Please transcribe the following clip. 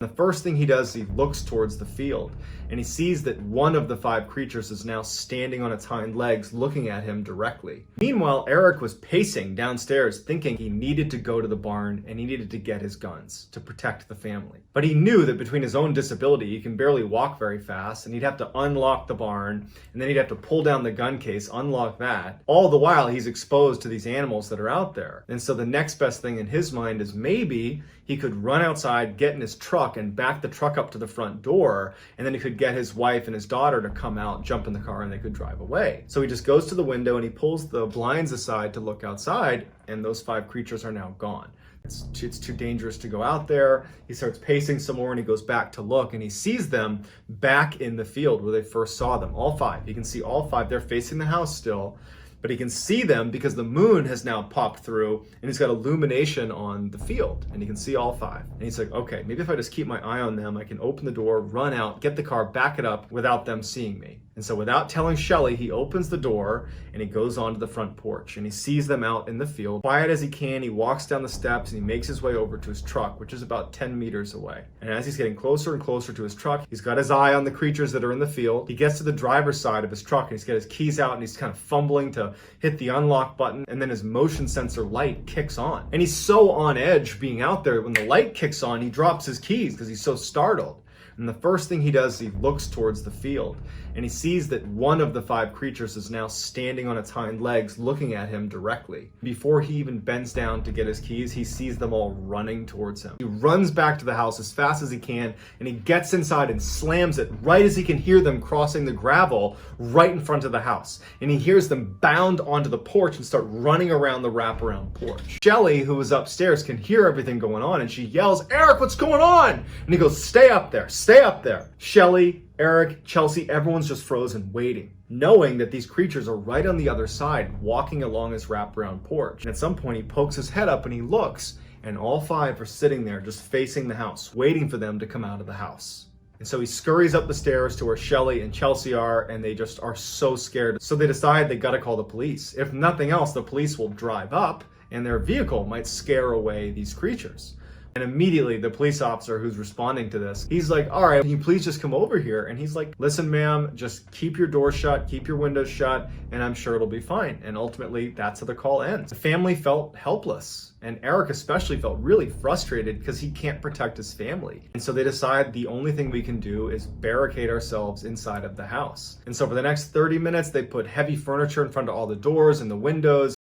The first thing he does, he looks towards the field, and he sees that one of the 5 creatures is now standing on its hind legs looking at him directly. Meanwhile, Eric was pacing downstairs thinking he needed to go to the barn and he needed to get his guns to protect the family. But he knew that between his own disability, he can barely walk very fast, and he'd have to unlock the barn, and then he'd have to pull down the gun case, unlock that. All the while, he's exposed to these animals that are out there. And so the next best thing in his mind is maybe he could run outside, get in his truck, and back the truck up to the front door, and then he could get his wife and his daughter to come out, jump in the car, and they could drive away. So he just goes to the window and he pulls the blinds aside to look outside, and those 5 creatures are now gone. It's too dangerous to go out there. He starts pacing some more and he goes back to look, and he sees them back in the field where they first saw them, all 5. You can see all 5. They're facing the house still, but he can see them because the moon has now popped through and he's got illumination on the field, and he can see all 5. And he's like, okay, maybe if I just keep my eye on them, I can open the door, run out, get the car, back it up without them seeing me. And so without telling Shelly, he opens the door and he goes onto the front porch and he sees them out in the field. Quiet as he can, he walks down the steps and he makes his way over to his truck, which is about 10 meters away. And as he's getting closer and closer to his truck, he's got his eye on the creatures that are in the field. He gets to the driver's side of his truck and he's got his keys out and he's kind of fumbling to hit the unlock button, and then his motion sensor light kicks on. And he's so on edge being out there, when the light kicks on, he drops his keys because he's so startled. And the first thing he does, he looks towards the field, and he sees that one of the 5 creatures is now standing on its hind legs looking at him directly. Before he even bends down to get his keys, he sees them all running towards him. He runs back to the house as fast as he can, and he gets inside and slams it right as he can hear them crossing the gravel right in front of the house. And he hears them bound onto the porch and start running around the wraparound porch. Shelly, who was upstairs, can hear everything going on, and she yells, "Eric, what's going on?" And he goes, "Stay up there, stay up there." Shelly, Eric, Chelsea, everyone's just frozen, waiting, knowing that these creatures are right on the other side, walking along his wraparound porch. And at some point, he pokes his head up and he looks, and all 5 are sitting there just facing the house, waiting for them to come out of the house. And so he scurries up the stairs to where Shelly and Chelsea are, and they just are so scared. So they decide they gotta call the police. If nothing else, the police will drive up, and their vehicle might scare away these creatures. And immediately the police officer who's responding to this, he's like, "All right, can you please just come over here?" And he's like, "Listen, ma'am, just keep your door shut, keep your windows shut, and I'm sure it'll be fine." And ultimately, that's how the call ends. The family felt helpless, and Eric especially felt really frustrated because he can't protect his family. And so they decide the only thing we can do is barricade ourselves inside of the house. And so for the next 30 minutes, they put heavy furniture in front of all the doors and the windows.